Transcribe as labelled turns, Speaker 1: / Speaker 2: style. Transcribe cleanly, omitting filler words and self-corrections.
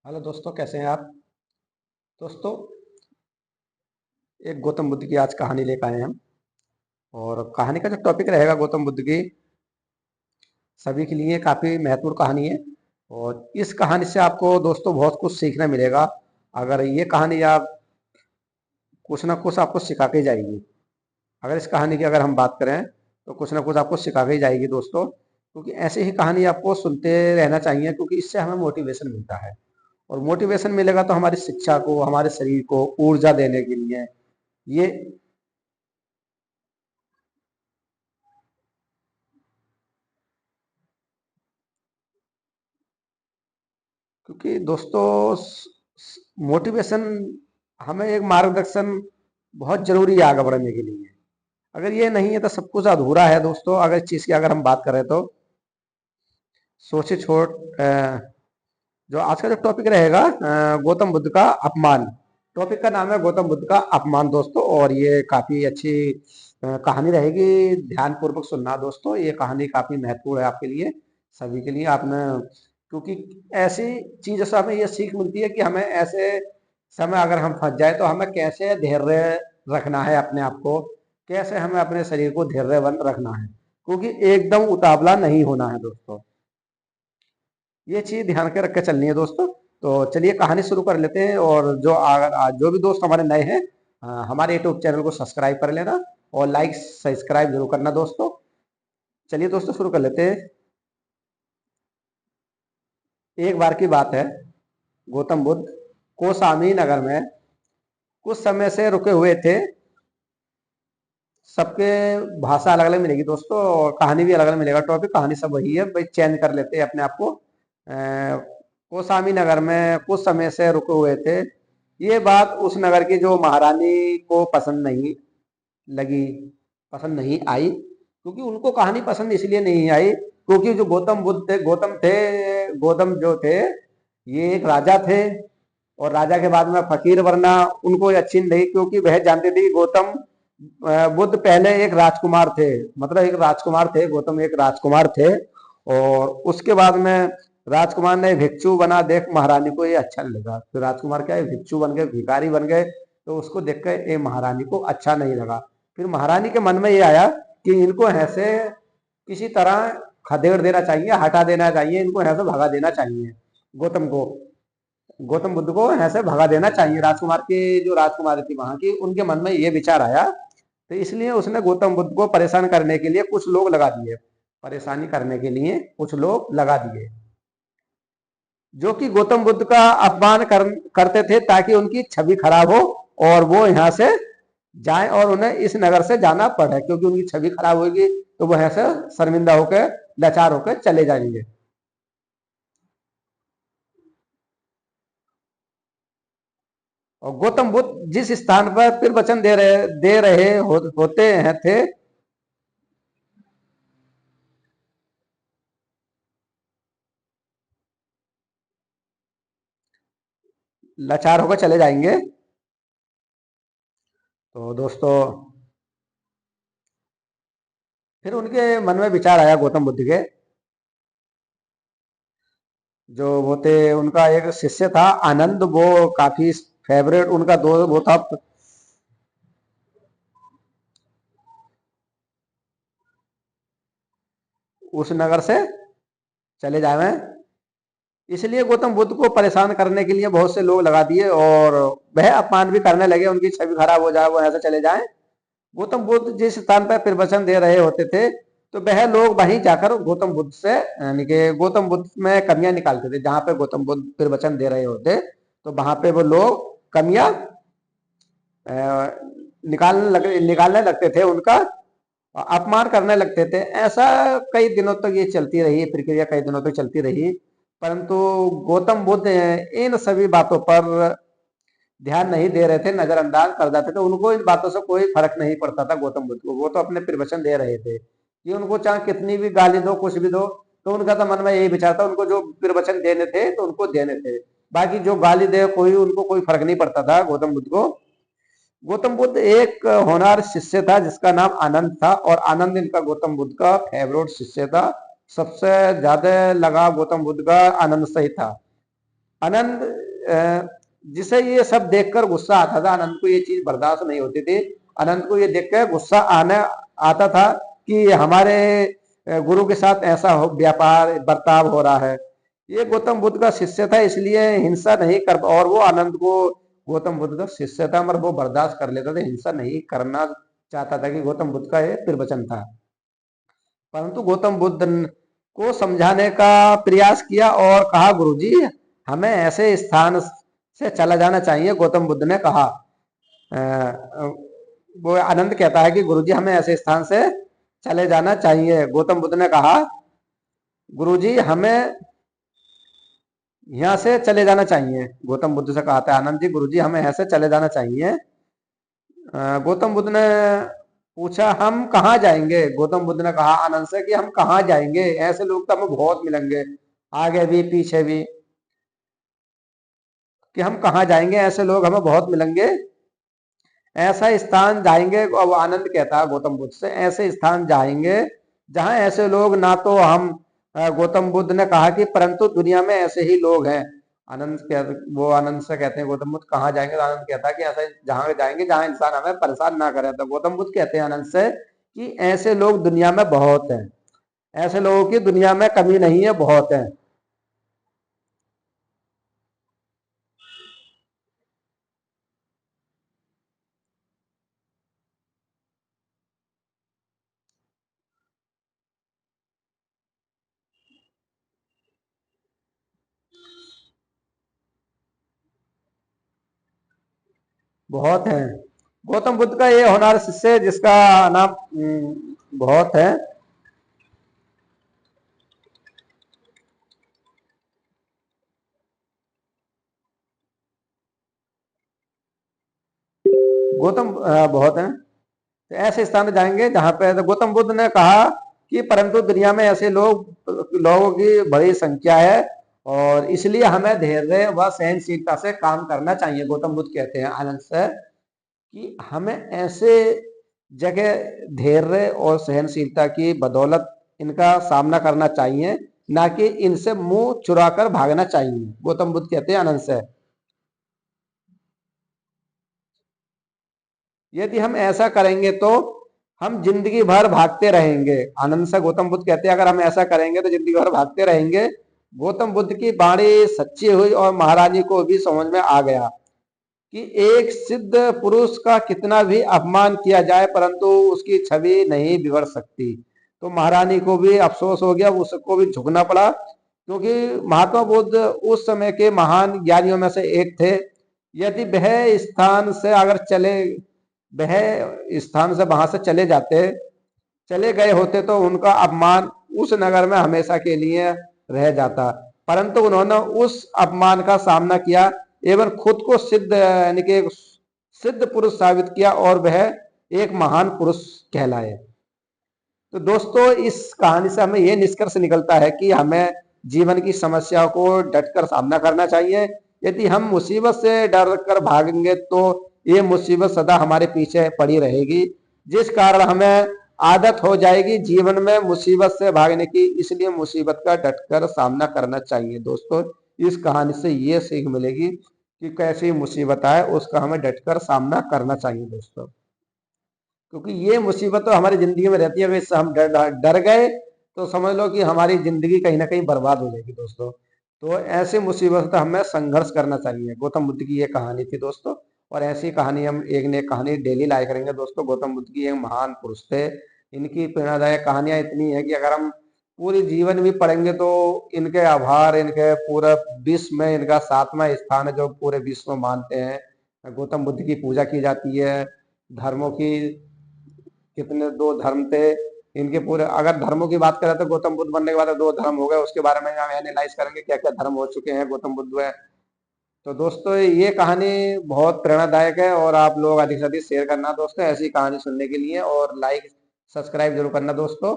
Speaker 1: Hello दोस्तों, कैसे हैं आप। दोस्तों, एक गौतम बुद्ध की आज कहानी लेकर आए हैं हम। और कहानी का जो टॉपिक रहेगा गौतम बुद्ध की, सभी के लिए काफ़ी महत्वपूर्ण कहानी है। और इस कहानी से आपको दोस्तों बहुत कुछ सीखने मिलेगा। अगर ये कहानी आप कुछ ना कुछ आपको सिखा के जाएगी। अगर इस कहानी की अगर हम बात करें तो कुछ ना कुछ आपको सिखा के ही जाएगी दोस्तों, क्योंकि ऐसी ही कहानी आपको सुनते रहना चाहिए, क्योंकि इससे हमें मोटिवेशन मिलता है। और मोटिवेशन मिलेगा तो हमारी शिक्षा को, हमारे शरीर को ऊर्जा देने के लिए ये, क्योंकि दोस्तों मोटिवेशन हमें एक मार्गदर्शन बहुत जरूरी है आगे बढ़ने के लिए। अगर ये नहीं है तो सब कुछ अधूरा है दोस्तों। अगर इस चीज की अगर हम बात करें तो सोचे छोड़ जो आज का जो टॉपिक रहेगा, गौतम बुद्ध का अपमान। टॉपिक का नाम है गौतम बुद्ध का अपमान दोस्तों। और ये काफी अच्छी कहानी रहेगी। ध्यान पूर्वक सुनना दोस्तों, ये कहानी काफी महत्वपूर्ण है आपके लिए, सभी के लिए। आपने, क्योंकि ऐसी चीजों से हमें ये सीख मिलती है कि हमें ऐसे समय अगर हम फंस जाए तो हमें कैसे धैर्य रखना है अपने आप को, कैसे हमें अपने शरीर को धैर्यवान रखना है, क्योंकि एकदम उतावला नहीं होना है दोस्तों। ये चीज ध्यान के रख के चलनी है दोस्तों। तो चलिए कहानी शुरू कर लेते हैं। और जो अगर आज जो भी दोस्त हमारे नए हैं, हमारे यूट्यूब चैनल को सब्सक्राइब कर लेना और लाइक सब्सक्राइब जरूर करना दोस्तों। चलिए दोस्तों शुरू कर लेते हैं। एक बार की बात है, गौतम बुद्ध कोसामी नगर में कुछ समय से रुके हुए थे। सबके भाषा अलग अलग मिलेगी दोस्तों, और कहानी भी अलग अलग मिलेगा। टॉपिक कहानी सब वही है, भाई चेंज कर लेते हैं अपने आप को। कोसामी नगर में कुछ समय से रुके हुए थे। ये बात उस नगर की जो महारानी को पसंद नहीं लगी, पसंद नहीं आई। क्योंकि उनको कहानी पसंद इसलिए नहीं आई क्योंकि जो गौतम बुद्ध थे, गौतम जो थे, ये एक राजा थे। और राजा के बाद में फकीर बनना उनको अच्छी नहीं, क्योंकि वह जानते थे कि गौतम बुद्ध पहले एक राजकुमार थे। मतलब एक राजकुमार थे, गौतम एक राजकुमार थे। और उसके बाद में राजकुमार ने भिक्षु बना, देख महारानी को ये अच्छा नहीं लगा। तो राजकुमार क्या है, भिक्षु बन गए, भिखारी बन गए। तो उसको देख कर ये महारानी को अच्छा नहीं लगा। फिर महारानी के मन में ये आया कि इनको ऐसे किसी तरह खदेड़ देना चाहिए, हटा देना चाहिए, इनको ऐसे भगा देना चाहिए। गौतम को, गौतम बुद्ध को ऐसे भगा देना चाहिए। राजकुमार की जो राजकुमारी थी वहां की, उनके मन में ये विचार आया। तो इसलिए उसने गौतम बुद्ध को परेशान करने के लिए कुछ लोग लगा दिए, परेशानी करने के लिए कुछ लोग लगा दिए, जो कि गौतम बुद्ध का अपमान करते थे, ताकि उनकी छवि खराब हो और वो यहाँ से जाए और उन्हें इस नगर से जाना पड़े। क्योंकि उनकी छवि खराब होगी तो वो यहाँ से शर्मिंदा होकर, लाचार होकर चले जाएंगे। और गौतम बुद्ध जिस स्थान पर फिर वचन होते हैं थे, लाचार होकर चले जाएंगे। तो दोस्तों फिर उनके मन में विचार आया गौतम बुद्ध के, जो वो थे, उनका एक शिष्य था आनंद, वो काफी फेवरेट उनका दो वो था, उस नगर से चले जाए। इसलिए गौतम बुद्ध को परेशान करने के लिए बहुत से लोग लगा दिए और वह अपमान भी करने लगे, उनकी छवि खराब हो जाए, वो ऐसे चले जाएं। गौतम बुद्ध जिस स्थान पर प्रवचन दे रहे होते थे, तो वह लोग वहीं जाकर गौतम बुद्ध से, यानी कि गौतम बुद्ध में कमियां निकालते थे। जहां पे गौतम बुद्ध प्रवचन दे रहे होते, तो वहां पे वो लोग कमियां निकालने लगते थे, उनका अपमान करने लगते थे। ऐसा कई दिनों तक ये चलती रही प्रक्रिया, कई दिनों तक चलती रही। परंतु गौतम बुद्ध इन सभी बातों पर ध्यान नहीं दे रहे थे, नजरअंदाज कर जाते थे। उनको इन बातों से कोई फर्क नहीं पड़ता था गौतम बुद्ध को। वो तो अपने प्रवचन दे रहे थे कि उनको चाहे कितनी भी गाली दो, कुछ भी दो, तो उनका तो मन में यही विचार था, उनको जो प्रवचन देने थे तो उनको देने थे। बाकी जो गाली दे कोई, उनको कोई फर्क नहीं पड़ता था गौतम बुद्ध को। गौतम बुद्ध एक होनहार शिष्य था जिसका नाम आनंद था, और आनंद इनका गौतम बुद्ध का फेवरेट शिष्य था। सबसे ज्यादा लगाव गौतम बुद्ध का आनंद से ही था। आनंद जिसे ये सब देखकर गुस्सा आता था, आनंद को ये चीज बर्दाश्त नहीं होती थी। आनंद को ये देखकर गुस्सा आने आता था कि हमारे गुरु के साथ ऐसा व्यापार बर्ताव हो रहा है। ये गौतम बुद्ध का शिष्य था, इसलिए हिंसा नहीं कर, और वो आनंद को गौतम बुद्ध का शिष्य था मगर वो बर्दाश्त कर लेता था, हिंसा नहीं करना चाहता था कि गौतम बुद्ध का ये प्रवचन था। परंतु गौतम बुद्ध को समझाने का प्रयास किया और कहा, गुरुजी हमें ऐसे स्थान से चला जाना चाहिए। गौतम बुद्ध ने कहा, वो आनंद कहता है कि गुरुजी हमें ऐसे स्थान से चले जाना चाहिए। गौतम बुद्ध ने कहा, गुरुजी हमें यहाँ से चले जाना चाहिए। गौतम बुद्ध से कहा था आनंद जी, गुरुजी हमें ऐसे चले जाना चाहिए। गौतम बुद्ध ने पूछा, हम कहाँ जाएंगे? गौतम बुद्ध ने कहा आनंद से कि हम कहाँ जाएंगे, ऐसे लोग तो हमें बहुत मिलेंगे, आगे भी पीछे भी, कि हम कहाँ जाएंगे, ऐसे लोग हमें बहुत मिलेंगे। ऐसा स्थान जाएंगे, अब आनंद कहता है गौतम बुद्ध से, ऐसे स्थान जाएंगे जहां ऐसे लोग ना तो हम, गौतम बुद्ध ने कहा कि परंतु दुनिया में ऐसे ही लोग हैं। वो आनंद से कहते हैं गौतम बुद्ध कहाँ जाएंगे, तो आनंद कहता है कि ऐसे जहां जाएंगे जहां इंसान हमें परेशान ना करे। तो गौतम बुद्ध कहते हैं आनंद से कि ऐसे लोग दुनिया में बहुत हैं, ऐसे लोगों की दुनिया में कमी नहीं है, बहुत है। बहुत है। गौतम बुद्ध का ये होनहार शिष्य है जिसका नाम बहुत है। गौतम बहुत है। तो ऐसे स्थान पे जाएंगे जहां पे, तो गौतम बुद्ध ने कहा कि परंतु दुनिया में ऐसे लोगों की बड़ी संख्या है और इसलिए हमें धैर्य व सहनशीलता से काम करना चाहिए। गौतम बुद्ध कहते हैं आनंद से कि हमें ऐसे जगह धैर्य और सहनशीलता की बदौलत इनका सामना करना चाहिए, ना कि इनसे मुंह चुराकर भागना चाहिए। गौतम बुद्ध कहते हैं आनंद से, यदि हम ऐसा करेंगे तो हम जिंदगी भर भागते रहेंगे। आनंद से गौतम बुद्ध कहते हैं अगर हम ऐसा करेंगे तो जिंदगी भर भागते रहेंगे। गौतम बुद्ध की वाणी सच्ची हुई और महारानी को भी समझ में आ गया कि एक सिद्ध पुरुष का कितना भी अपमान किया जाए परंतु उसकी छवि नहीं बिगड़ सकती। तो महारानी को भी अफसोस हो गया, उसको भी झुकना पड़ा, क्योंकि महात्मा बुद्ध उस समय के महान ज्ञानियों में से एक थे। यदि वह स्थान से वहां से चले गए होते तो उनका अपमान उस नगर में हमेशा के लिए रह जाता। परंतु उन्होंने उस अपमान का सामना किया एवं खुद को सिद्ध यानी कि एक सिद्ध पुरुष साबित किया और वह एक महान पुरुष कहलाए। तो दोस्तों इस कहानी से हमें यह निष्कर्ष निकलता है कि हमें जीवन की समस्याओं को डटकर सामना करना चाहिए। यदि हम मुसीबत से डर कर भागेंगे तो ये मुसीबत सदा हमारे पीछे पड़ी रहेगी, जिस कारण हमें आदत हो जाएगी जीवन में मुसीबत से भागने की। इसलिए मुसीबत का डटकर सामना करना चाहिए। दोस्तों इस कहानी से ये सीख मिलेगी कि कैसी मुसीबत आए उसका हमें डटकर सामना करना चाहिए दोस्तों, क्योंकि ये मुसीबत तो हमारी जिंदगी में रहती है। अगर इससे हम डर गए तो समझ लो कि हमारी जिंदगी कहीं ना कहीं बर्बाद हो जाएगी दोस्तों। तो ऐसे मुसीबत से हमें संघर्ष करना चाहिए। गौतम बुद्ध की ये कहानी थी दोस्तों, और ऐसी कहानी हम एक न एक कहानी डेली लाया करेंगे दोस्तों। गौतम बुद्ध की एक महान पुरुष थे, इनकी प्रेरणादायक कहानियां इतनी है कि अगर हम पूरी जीवन भी पढ़ेंगे तो इनके आभार, इनके पूरे विश्व में इनका 7वां स्थान है जो पूरे विश्व में मानते हैं। गौतम बुद्ध की पूजा की जाती है। धर्मों की कितने दो धर्म थे इनके पूरे, अगर धर्मों की बात करें तो गौतम बुद्ध बनने के बाद 2 धर्म हो गए, उसके बारे में हम एनालाइज करेंगे क्या क्या धर्म हो चुके हैं गौतम बुद्ध में। तो दोस्तों ये कहानी बहुत प्रेरणादायक है और आप लोग अधिक से अधिक शेयर करना दोस्तों ऐसी कहानी सुनने के लिए, और लाइक सब्सक्राइब जरूर करना दोस्तों।